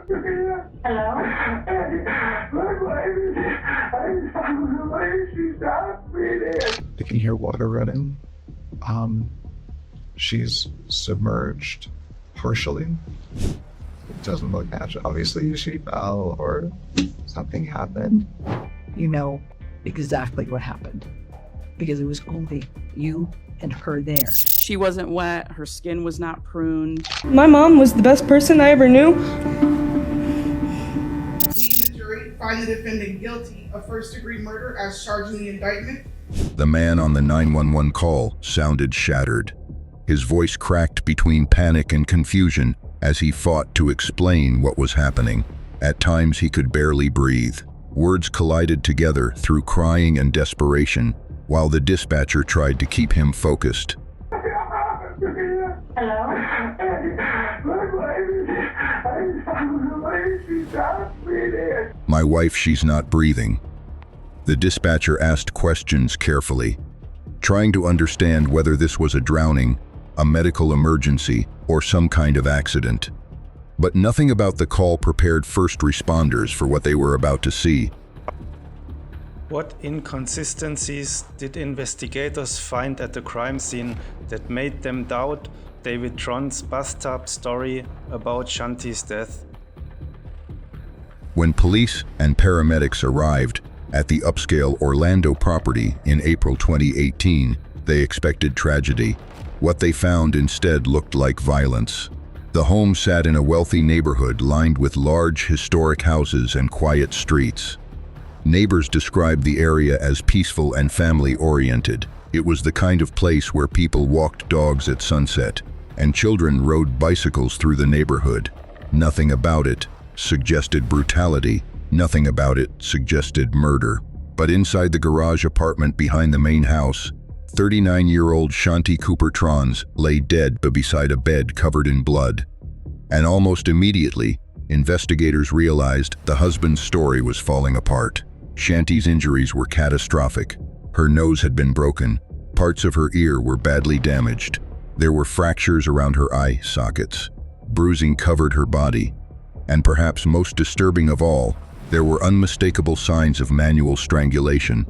Hello? You can hear water running. She's submerged partially. It doesn't look natural. Obviously, she fell or something happened. You know exactly what happened because it was only you and her there. She wasn't wet, her skin was not pruned. My mom was the best person I ever knew. The jury find the defendant guilty of first-degree murder as charged in the indictment. The man on the 911 call sounded shattered. His voice cracked between panic and confusion as he fought to explain what was happening. At times he could barely breathe. Words collided together through crying and desperation, while the dispatcher tried to keep him focused. Hello? My wife, she's not breathing. The dispatcher asked questions carefully, trying to understand whether this was a drowning, a medical emergency, or some kind of accident. But nothing about the call prepared first responders for what they were about to see. What inconsistencies did investigators find at the crime scene that made them doubt David Tron's bathtub story about Shanti's death? When police and paramedics arrived at the upscale Orlando property in April 2018, they expected tragedy. What they found instead looked like violence. The home sat in a wealthy neighborhood lined with large historic houses and quiet streets. Neighbors described the area as peaceful and family-oriented. It was the kind of place where people walked dogs at sunset, and children rode bicycles through the neighborhood. Nothing about it suggested brutality. Nothing about it suggested murder. But inside the garage apartment behind the main house, 39-year-old Shanti Cooper Trons lay dead beside a bed covered in blood. And almost immediately, investigators realized the husband's story was falling apart. Shanti's injuries were catastrophic. Her nose had been broken. Parts of her ear were badly damaged. There were fractures around her eye sockets. Bruising covered her body. And perhaps most disturbing of all, there were unmistakable signs of manual strangulation.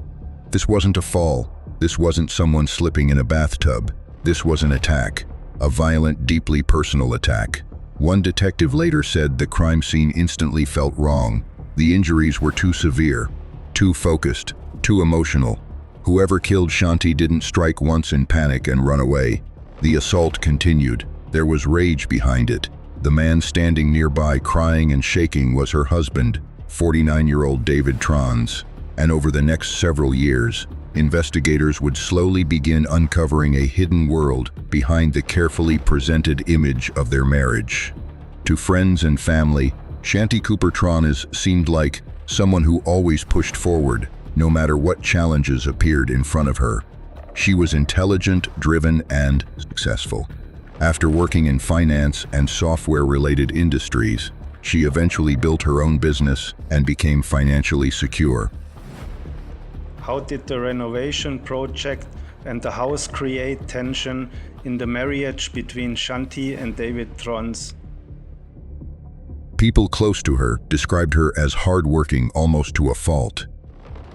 This wasn't a fall. This wasn't someone slipping in a bathtub. This was an attack. A violent, deeply personal attack. One detective later said the crime scene instantly felt wrong. The injuries were too severe, too focused, too emotional. Whoever killed Shanti didn't strike once in panic and run away. The assault continued. There was rage behind it. The man standing nearby crying and shaking was her husband, 49-year-old David Trons. And over the next several years, investigators would slowly begin uncovering a hidden world behind the carefully presented image of their marriage. To friends and family, Shanti Cooper Trons seemed like someone who always pushed forward, no matter what challenges appeared in front of her. She was intelligent, driven, and successful. After working in finance and software-related industries, she eventually built her own business and became financially secure. How did the renovation project and the house create tension in the marriage between Shanti and David Trons? People close to her described her as hardworking almost to a fault.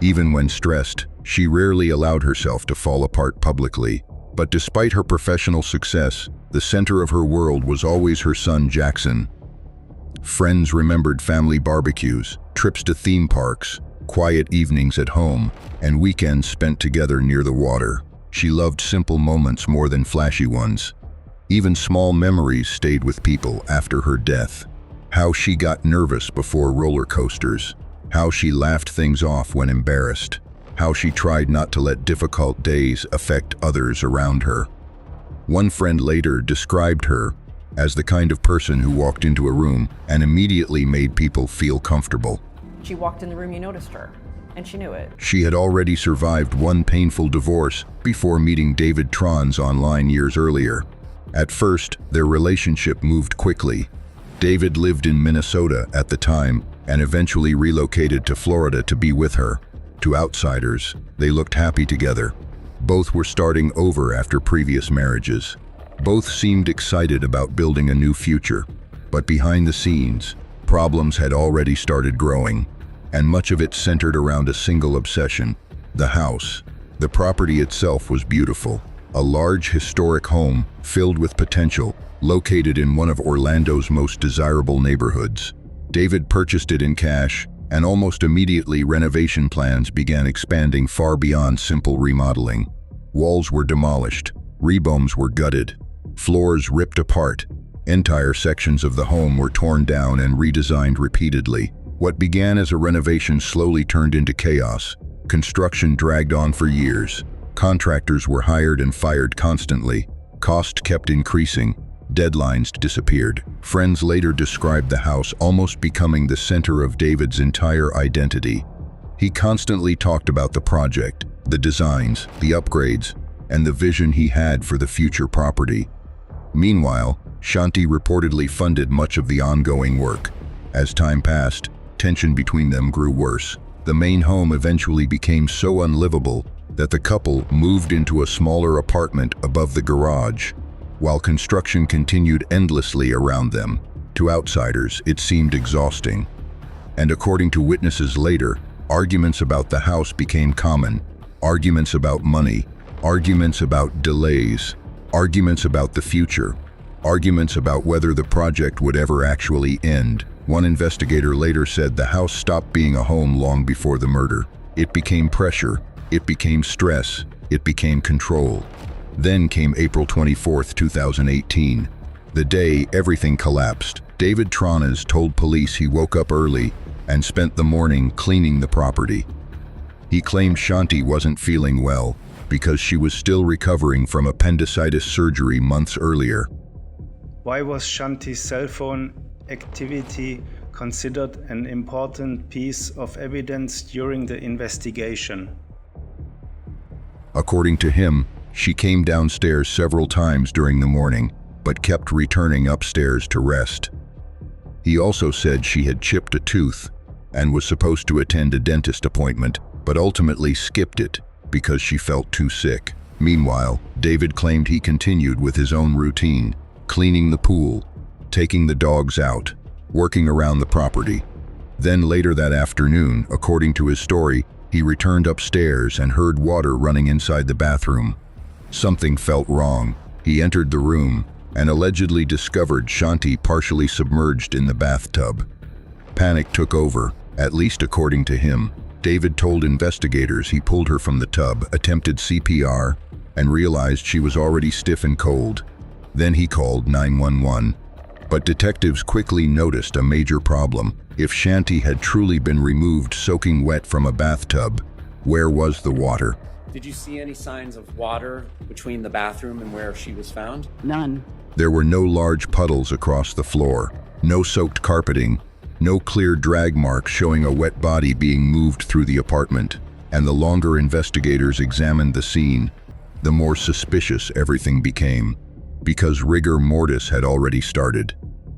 Even when stressed, she rarely allowed herself to fall apart publicly. But despite her professional success, the center of her world was always her son Jackson. Friends remembered family barbecues, trips to theme parks, quiet evenings at home, and weekends spent together near the water. She loved simple moments more than flashy ones. Even small memories stayed with people after her death. How she got nervous before roller coasters. How she laughed things off when embarrassed. How she tried not to let difficult days affect others around her. One friend later described her as the kind of person who walked into a room and immediately made people feel comfortable. She walked in the room, you noticed her, and she knew it. She had already survived one painful divorce before meeting David Trons online years earlier. At first, their relationship moved quickly. David lived in Minnesota at the time and eventually relocated to Florida to be with her. To outsiders, they looked happy together. Both were starting over after previous marriages. Both seemed excited about building a new future. But behind the scenes, Problems had already started growing, and much of it centered around a single obsession: the house. The property itself was beautiful, a large historic home filled with potential, located in one of Orlando's most desirable neighborhoods. David purchased it in cash, and almost immediately renovation plans began expanding far beyond simple remodeling. Walls were demolished, reboams were gutted, floors ripped apart. Entire sections of the home were torn down and redesigned repeatedly. What began as a renovation slowly turned into chaos. Construction dragged on for years. Contractors were hired and fired constantly. Cost kept increasing. Deadlines disappeared. Friends later described the house almost becoming the center of David's entire identity. He constantly talked about the project, the designs, the upgrades, and the vision he had for the future property. Meanwhile, Shanti reportedly funded much of the ongoing work. As time passed, tension between them grew worse. The main home eventually became so unlivable that the couple moved into a smaller apartment above the garage, while construction continued endlessly around them. To outsiders, it seemed exhausting. And according to witnesses later, arguments about the house became common. Arguments about money, arguments about delays, arguments about the future, arguments about whether the project would ever actually end. One investigator later said the house stopped being a home long before the murder. It became pressure, it became stress, it became control. Then came April 24, 2018. The day everything collapsed. David Tronas told police he woke up early and spent the morning cleaning the property. He claimed Shanti wasn't feeling well because she was still recovering from appendicitis surgery months earlier. Why was Shanti's cell phone activity considered an important piece of evidence during the investigation? According to him, she came downstairs several times during the morning, but kept returning upstairs to rest. He also said she had chipped a tooth and was supposed to attend a dentist appointment, but ultimately skipped it because she felt too sick. Meanwhile, David claimed he continued with his own routine, cleaning the pool, taking the dogs out, working around the property. Then later that afternoon, according to his story, he returned upstairs and heard water running inside the bathroom. Something felt wrong. He entered the room and allegedly discovered Shanti partially submerged in the bathtub. Panic took over, at least according to him. David told investigators he pulled her from the tub, attempted CPR, and realized she was already stiff and cold. Then he called 911. But detectives quickly noticed a major problem. If Shanti had truly been removed soaking wet from a bathtub, where was the water? Did you see any signs of water between the bathroom and where she was found? None. There were no large puddles across the floor, no soaked carpeting, no clear drag marks showing a wet body being moved through the apartment. And the longer investigators examined the scene, the more suspicious everything became, because rigor mortis had already started.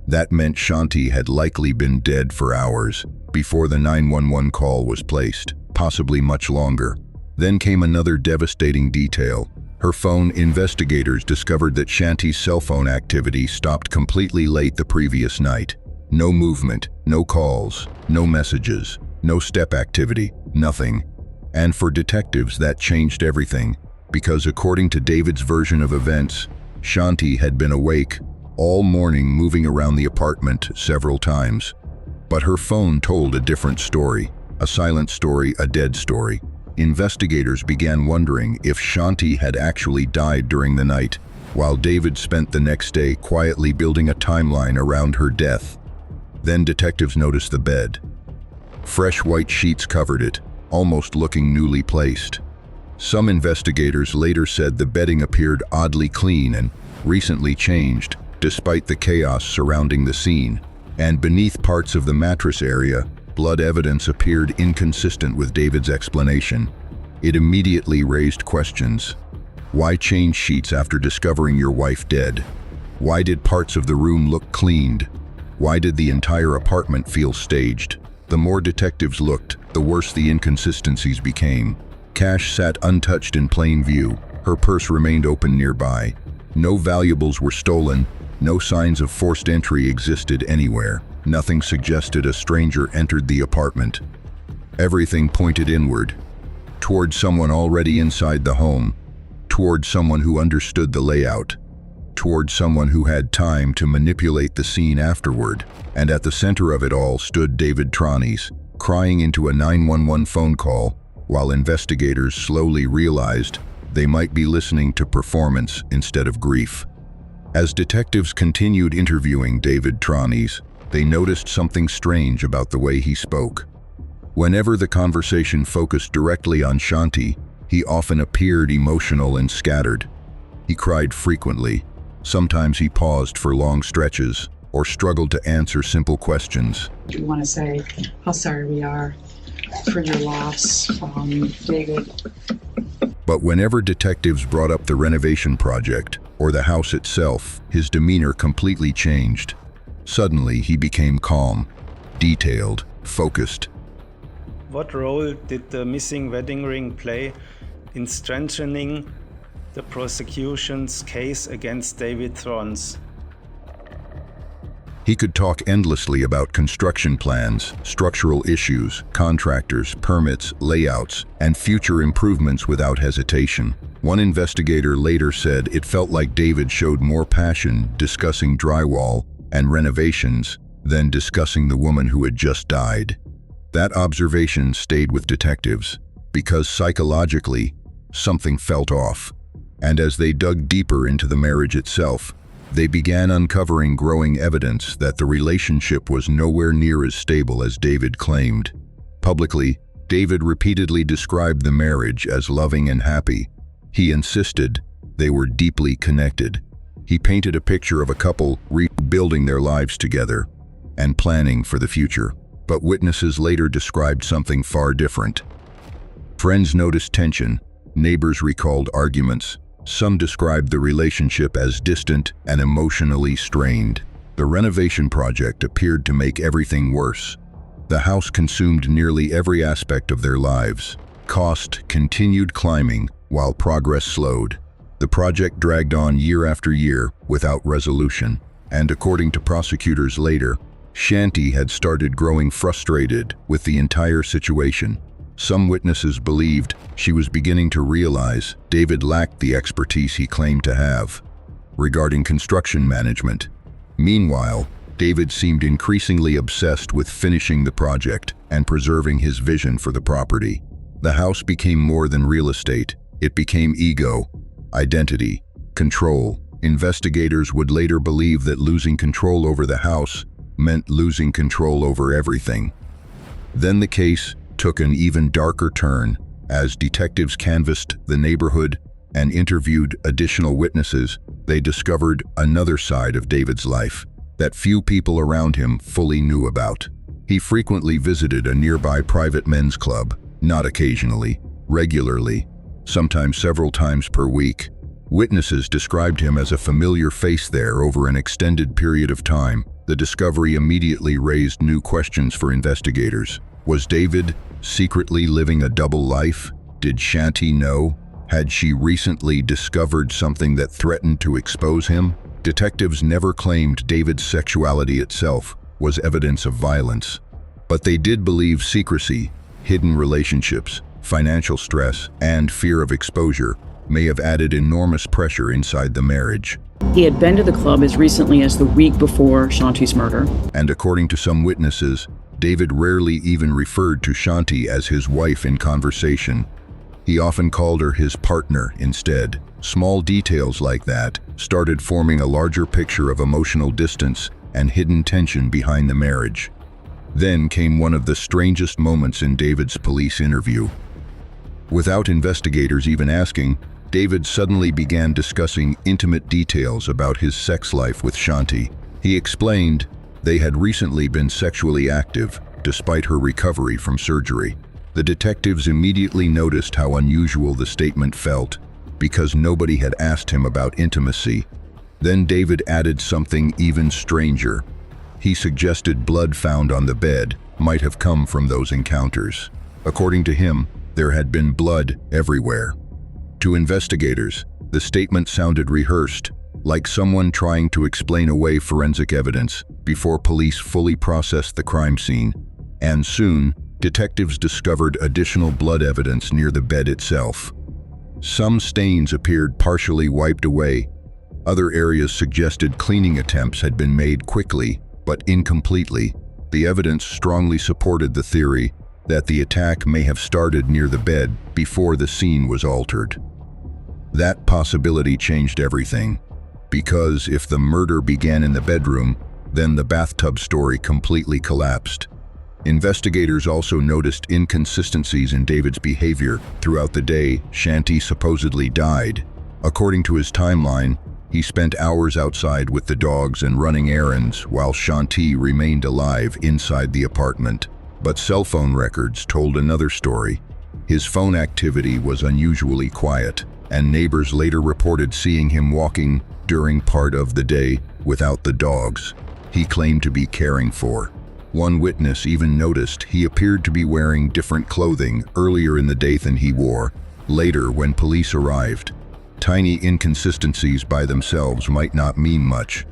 That meant Shanti had likely been dead for hours before the 911 call was placed, possibly much longer. Then came another devastating detail. Her phone. Investigators discovered that Shanti's cell phone activity stopped completely late the previous night. No movement, no calls, no messages, no step activity, nothing. And for detectives, that changed everything, because according to David's version of events, Shanti had been awake all morning, moving around the apartment several times. But her phone told a different story, a silent story, a dead story. Investigators began wondering if Shanti had actually died during the night, while David spent the next day quietly building a timeline around her death. Then detectives noticed the bed. Fresh white sheets covered it, almost looking newly placed. Some investigators later said the bedding appeared oddly clean and recently changed, despite the chaos surrounding the scene. And beneath parts of the mattress area, blood evidence appeared inconsistent with David's explanation. It immediately raised questions. Why change sheets after discovering your wife dead? Why did parts of the room look cleaned? Why did the entire apartment feel staged? The more detectives looked, the worse the inconsistencies became. Cash sat untouched in plain view. Her purse remained open nearby. No valuables were stolen. No signs of forced entry existed anywhere. nothing suggested a stranger entered the apartment. Everything pointed inward, toward someone already inside the home, toward someone who understood the layout, toward someone who had time to manipulate the scene afterward. And at the center of it all stood David Trani's, crying into a 911 phone call, while investigators slowly realized they might be listening to performance instead of grief. As detectives continued interviewing David Trani's, they noticed something strange about the way he spoke. Whenever the conversation focused directly on Shanti, he often appeared emotional and scattered. He cried frequently. Sometimes he paused for long stretches or struggled to answer simple questions. We want to say how sorry we are for your loss, David. But whenever detectives brought up the renovation project or the house itself, his demeanor completely changed. Suddenly, he became calm, detailed, focused. What role did the missing wedding ring play in strengthening the prosecution's case against David Trans? He could talk endlessly about construction plans, structural issues, contractors, permits, layouts, and future improvements without hesitation. One investigator later said it felt like David showed more passion discussing drywall and renovations than discussing the woman who had just died. That observation stayed with detectives because psychologically, something felt off. And as they dug deeper into the marriage itself, they began uncovering growing evidence that the relationship was nowhere near as stable as David claimed. Publicly, David repeatedly described the marriage as loving and happy. He insisted they were deeply connected. He painted a picture of a couple rebuilding their lives together and planning for the future. But witnesses later described something far different. Friends noticed tension, neighbors recalled arguments. Some described the relationship as distant and emotionally strained. The renovation project appeared to make everything worse. The house consumed nearly every aspect of their lives. Cost continued climbing while progress slowed. The project dragged on year after year without resolution. And according to prosecutors later, Shanti had started growing frustrated with the entire situation. Some witnesses believed she was beginning to realize David lacked the expertise he claimed to have regarding construction management. Meanwhile, David seemed increasingly obsessed with finishing the project and preserving his vision for the property. The house became more than real estate. It became ego, identity, control. Investigators would later believe that losing control over the house meant losing control over everything. Then the case took an even darker turn as detectives canvassed the neighborhood and interviewed additional witnesses. They discovered another side of David's life that few people around him fully knew about. He frequently visited a nearby private men's club, not occasionally, regularly, sometimes several times per week. Witnesses described him as a familiar face there over an extended period of time. The discovery immediately raised new questions for investigators. Was David secretly living a double life? Did Shanti know? Had she recently discovered something that threatened to expose him? Detectives never claimed David's sexuality itself was evidence of violence, but they did believe secrecy, hidden relationships, financial stress, and fear of exposure may have added enormous pressure inside the marriage. He had been to the club as recently as the week before Shanti's murder. And according to some witnesses, David rarely even referred to Shanti as his wife in conversation. He often called her his partner instead. Small details like that started forming a larger picture of emotional distance and hidden tension behind the marriage. Then came one of the strangest moments in David's police interview. Without investigators even asking, David suddenly began discussing intimate details about his sex life with Shanti. He explained they had recently been sexually active despite her recovery from surgery. The detectives immediately noticed how unusual the statement felt because nobody had asked him about intimacy. Then David added something even stranger. He suggested blood found on the bed might have come from those encounters. According to him, there had been blood everywhere. To investigators, the statement sounded rehearsed, like someone trying to explain away forensic evidence before police fully processed the crime scene. And soon, detectives discovered additional blood evidence near the bed itself. Some stains appeared partially wiped away. Other areas suggested cleaning attempts had been made quickly, but incompletely. The evidence strongly supported the theory that the attack may have started near the bed before the scene was altered. That possibility changed everything, because if the murder began in the bedroom, then the bathtub story completely collapsed. Investigators also noticed inconsistencies in David's behavior. Throughout the day Shanti supposedly died. According to his timeline, he spent hours outside with the dogs and running errands while Shanti remained alive inside the apartment. But cell phone records told another story. His phone activity was unusually quiet, and neighbors later reported seeing him walking during part of the day without the dogs he claimed to be caring for. One witness even noticed he appeared to be wearing different clothing earlier in the day than he wore later when police arrived. Tiny inconsistencies by themselves might not mean much,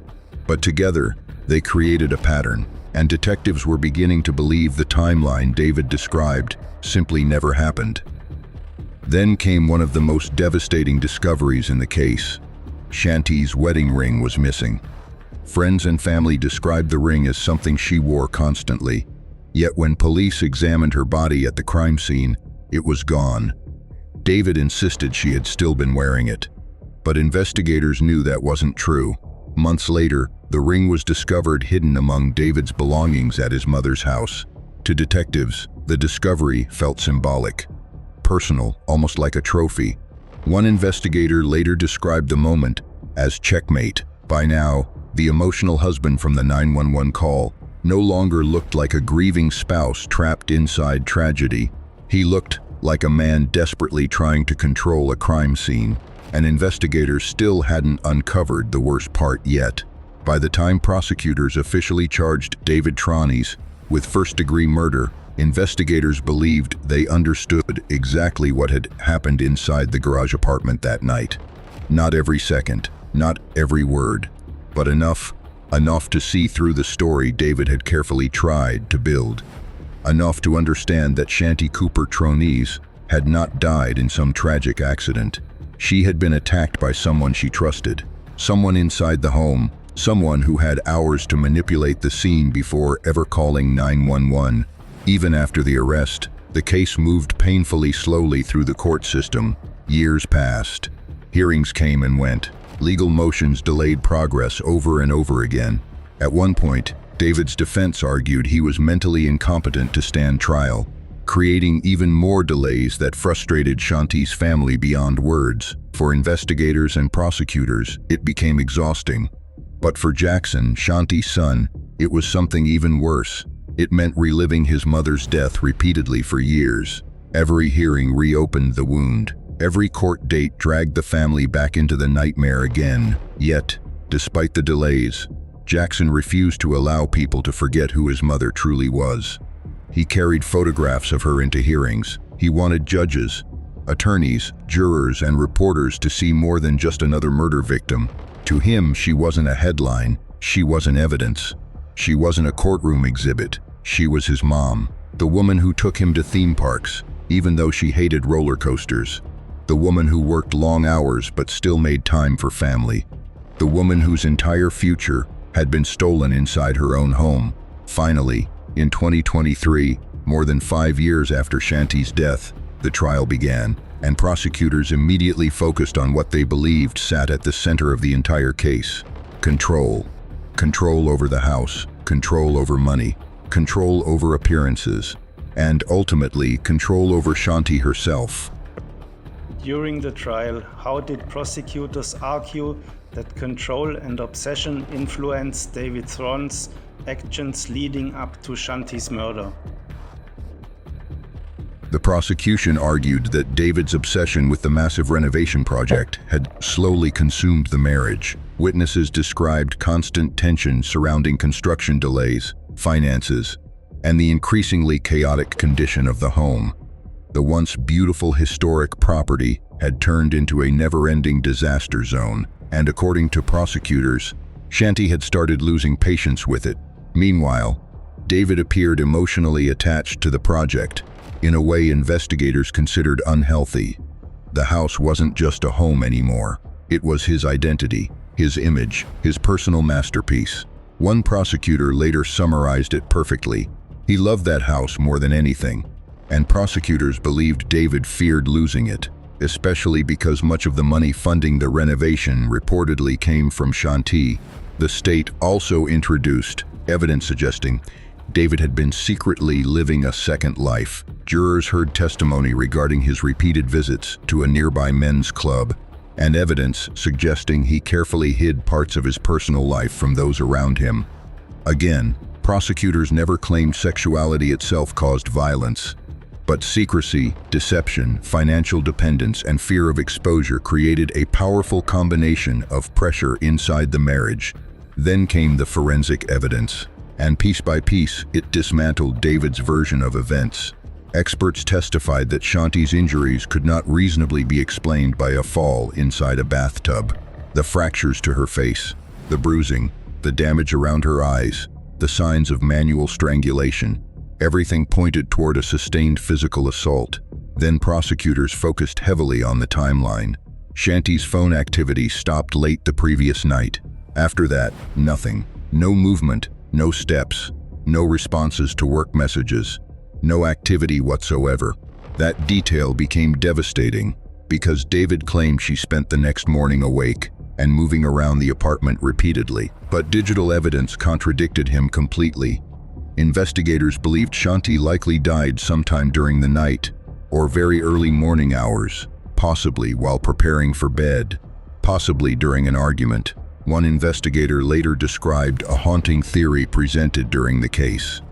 but together they created a pattern, and detectives were beginning to believe the timeline David described simply never happened. Then came one of the most devastating discoveries in the case. Shanti's wedding ring was missing. Friends and family described the ring as something she wore constantly. Yet when police examined her body at the crime scene, it was gone. David insisted she had still been wearing it, but investigators knew that wasn't true. Months later, the ring was discovered hidden among David's belongings at his mother's house. To detectives, the discovery felt symbolic, personal, almost like a trophy. One investigator later described the moment as checkmate. By now, the emotional husband from the 911 call no longer looked like a grieving spouse trapped inside tragedy. He looked like a man desperately trying to control a crime scene, and investigators still hadn't uncovered the worst part yet. By the time prosecutors officially charged David Tronis with first-degree murder, investigators believed they understood exactly what had happened inside the garage apartment that night. Not every second, not every word, but enough to see through the story David had carefully tried to build. Enough to understand that Shanti Cooper Tronis had not died in some tragic accident. She had been attacked by someone she trusted, someone inside the home, someone who had hours to manipulate the scene before ever calling 911. Even after the arrest, the case moved painfully slowly through the court system. Years passed. Hearings came and went. Legal motions delayed progress over and over again. At one point, David's defense argued he was mentally incompetent to stand trial, creating even more delays that frustrated Shanti's family beyond words. For investigators and prosecutors, it became exhausting. But for Jackson, Shanti's son, it was something even worse. It meant reliving his mother's death repeatedly for years. Every hearing reopened the wound. Every court date dragged the family back into the nightmare again. Yet, despite the delays, Jackson refused to allow people to forget who his mother truly was. He carried photographs of her into hearings. He wanted judges, attorneys, jurors, and reporters to see more than just another murder victim. To him, she wasn't a headline. She wasn't evidence. She wasn't a courtroom exhibit. She was his mom. The woman who took him to theme parks, even though she hated roller coasters. The woman who worked long hours but still made time for family. The woman whose entire future had been stolen inside her own home. Finally, in 2023, more than 5 years after Shanti's death, the trial began, and prosecutors immediately focused on what they believed sat at the center of the entire case. Control. Control over the house, control over money, control over appearances, and ultimately control over Shanti herself. During the trial, how did prosecutors argue that control and obsession influenced David Tronis' actions leading up to Shanti's murder? The prosecution argued that David's obsession with the massive renovation project had slowly consumed the marriage. Witnesses described constant tension surrounding construction delays, finances, and the increasingly chaotic condition of the home. The once beautiful historic property had turned into a never-ending disaster zone. and according to prosecutors, Shanti had started losing patience with it. Meanwhile, David appeared emotionally attached to the project in a way investigators considered unhealthy. The house wasn't just a home anymore. It was his identity, his image, his personal masterpiece. One prosecutor later summarized it perfectly. He loved that house more than anything, and prosecutors believed David feared losing it, especially because much of the money funding the renovation reportedly came from Shanti. The state also introduced evidence suggesting David had been secretly living a second life. Jurors heard testimony regarding his repeated visits to a nearby men's club, and evidence suggesting he carefully hid parts of his personal life from those around him. Again, prosecutors never claimed sexuality itself caused violence, but secrecy, deception, financial dependence, and fear of exposure created a powerful combination of pressure inside the marriage. Then came the forensic evidence, and piece by piece, it dismantled David's version of events. Experts testified that Shanti's injuries could not reasonably be explained by a fall inside a bathtub. The fractures to her face, the bruising, the damage around her eyes, the signs of manual strangulation, everything pointed toward a sustained physical assault. Then prosecutors focused heavily on the timeline. Shanti's phone activity stopped late the previous night. After that, nothing. No movement, no steps, no responses to work messages. No activity whatsoever. That detail became devastating because David claimed she spent the next morning awake and moving around the apartment repeatedly. But digital evidence contradicted him completely. Investigators believed Shanti likely died sometime during the night or very early morning hours, possibly while preparing for bed, possibly during an argument. One investigator later described a haunting theory presented during the case.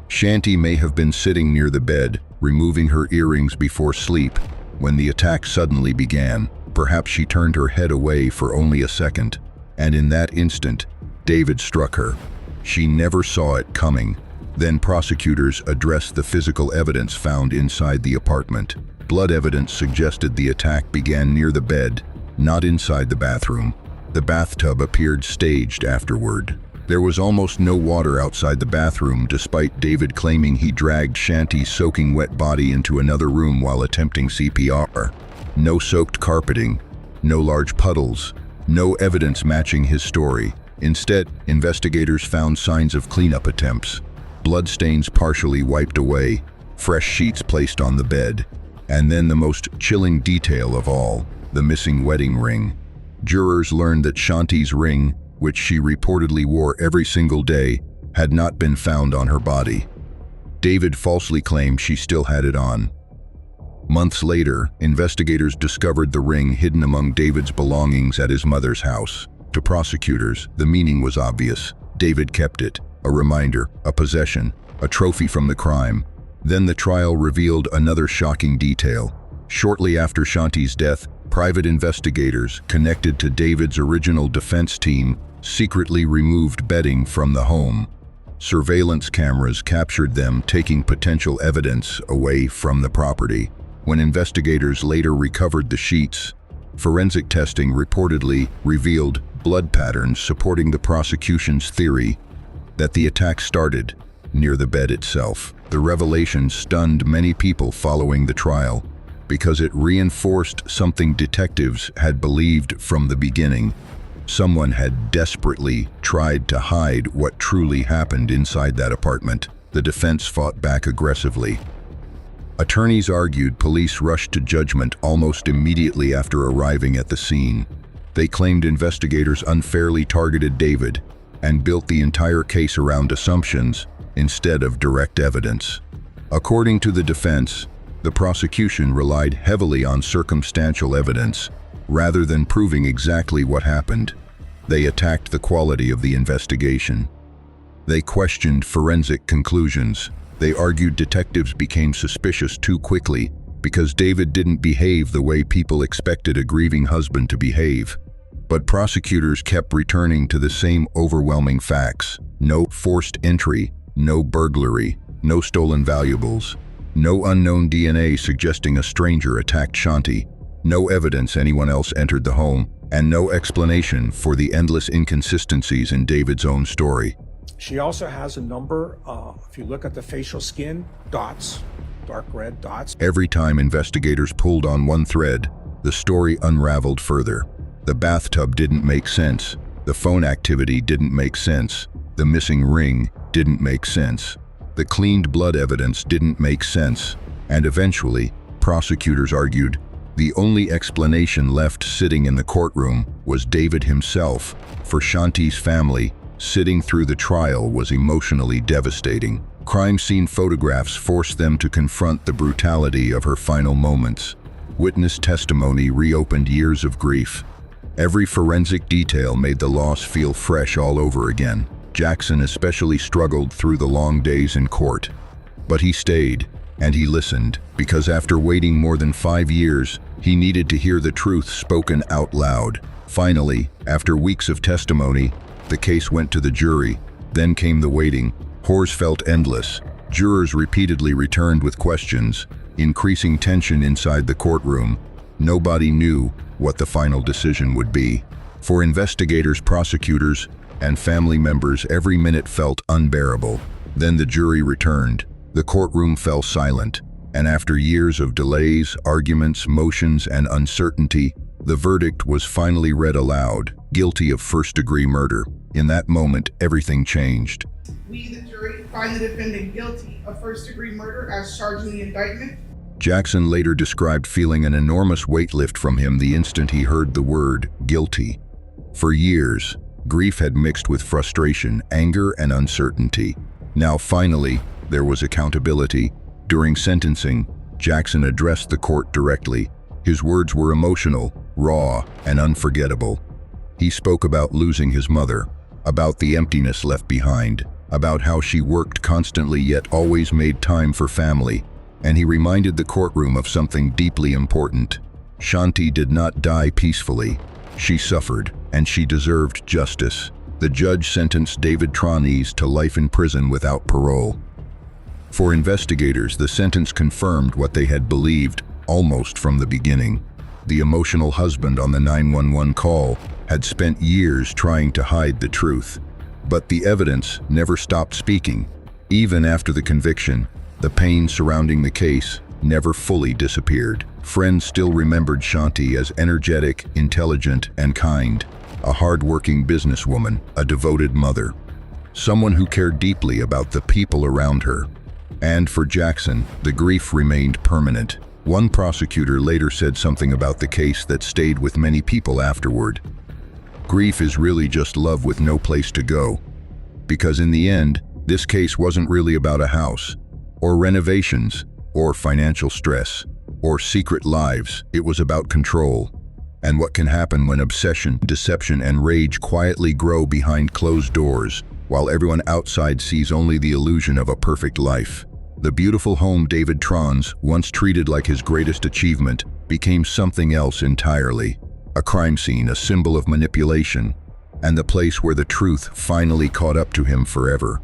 Shanti may have been sitting near the bed, removing her earrings before sleep, when the attack suddenly began. Perhaps she turned her head away for only a second, and in that instant, David struck her. She never saw it coming. Then prosecutors addressed the physical evidence found inside the apartment. Blood evidence suggested the attack began near the bed, not inside the bathroom. The bathtub appeared staged afterward. There was almost no water outside the bathroom, despite David claiming he dragged Shanti's soaking wet body into another room while attempting CPR. No soaked carpeting, no large puddles, no evidence matching his story. Instead, investigators found signs of cleanup attempts. Bloodstains partially wiped away, fresh sheets placed on the bed, and then the most chilling detail of all, the missing wedding ring. Jurors learned that Shanti's ring, which she reportedly wore every single day, had not been found on her body. David falsely claimed she still had it on. Months later, investigators discovered the ring hidden among David's belongings at his mother's house. To prosecutors, the meaning was obvious. David kept it, a reminder, a possession, a trophy from the crime. Then the trial revealed another shocking detail. Shortly after Shanti's death, private investigators connected to David's original defense team secretly removed bedding from the home. Surveillance cameras captured them taking potential evidence away from the property. When investigators later recovered the sheets, forensic testing reportedly revealed blood patterns supporting the prosecution's theory that the attack started near the bed itself. The revelation stunned many people following the trial because it reinforced something detectives had believed from the beginning. Someone had desperately tried to hide what truly happened inside that apartment. The defense fought back aggressively. Attorneys argued police rushed to judgment almost immediately after arriving at the scene. They claimed investigators unfairly targeted David and built the entire case around assumptions instead of direct evidence. According to the defense, the prosecution relied heavily on circumstantial evidence rather than proving exactly what happened. They attacked the quality of the investigation. They questioned forensic conclusions. They argued detectives became suspicious too quickly because David didn't behave the way people expected a grieving husband to behave. But prosecutors kept returning to the same overwhelming facts. No forced entry, no burglary, no stolen valuables, no unknown DNA suggesting a stranger attacked Shanti. No evidence anyone else entered the home, and no explanation for the endless inconsistencies in David's own story. She also has a number, if you look at the facial skin, dots, dark red dots. Every time investigators pulled on one thread, the story unraveled further. The bathtub didn't make sense. The phone activity didn't make sense. The missing ring didn't make sense. The cleaned blood evidence didn't make sense. And eventually, prosecutors argued, the only explanation left sitting in the courtroom was David himself. For Shanti's family, sitting through the trial was emotionally devastating. Crime scene photographs forced them to confront the brutality of her final moments. Witness testimony reopened years of grief. Every forensic detail made the loss feel fresh all over again. Jackson especially struggled through the long days in court. But he stayed, and he listened, because after waiting more than 5 years, he needed to hear the truth spoken out loud. Finally, after weeks of testimony, the case went to the jury. Then came the waiting. Horrors felt endless. Jurors repeatedly returned with questions, increasing tension inside the courtroom. Nobody knew what the final decision would be. For investigators, prosecutors, and family members, every minute felt unbearable. Then the jury returned. The courtroom fell silent, and after years of delays, arguments, motions, and uncertainty, the verdict was finally read aloud, guilty of first-degree murder. In that moment, everything changed. We, the jury, find the defendant guilty of first-degree murder as charged in the indictment. Jackson later described feeling an enormous weight lift from him the instant he heard the word guilty. For years, grief had mixed with frustration, anger, and uncertainty. Now finally, there was accountability. During sentencing, Jackson addressed the court directly. His words were emotional, raw, and unforgettable. He spoke about losing his mother, about the emptiness left behind, about how she worked constantly yet always made time for family, and he reminded the courtroom of something deeply important. Shanti did not die peacefully. She suffered, and she deserved justice. The judge sentenced David Trones to life in prison without parole. For investigators, the sentence confirmed what they had believed almost from the beginning. The emotional husband on the 911 call had spent years trying to hide the truth. But the evidence never stopped speaking. Even after the conviction, the pain surrounding the case never fully disappeared. Friends still remembered Shanti as energetic, intelligent, and kind, a hard-working businesswoman, a devoted mother, someone who cared deeply about the people around her. And for Jackson, the grief remained permanent. One prosecutor later said something about the case that stayed with many people afterward. Grief is really just love with no place to go. Because in the end, this case wasn't really about a house, or renovations, or financial stress, or secret lives. It was about control, and what can happen when obsession, deception, and rage quietly grow behind closed doors, while everyone outside sees only the illusion of a perfect life. The beautiful home David Trones once treated like his greatest achievement became something else entirely. A crime scene, a symbol of manipulation, and the place where the truth finally caught up to him forever.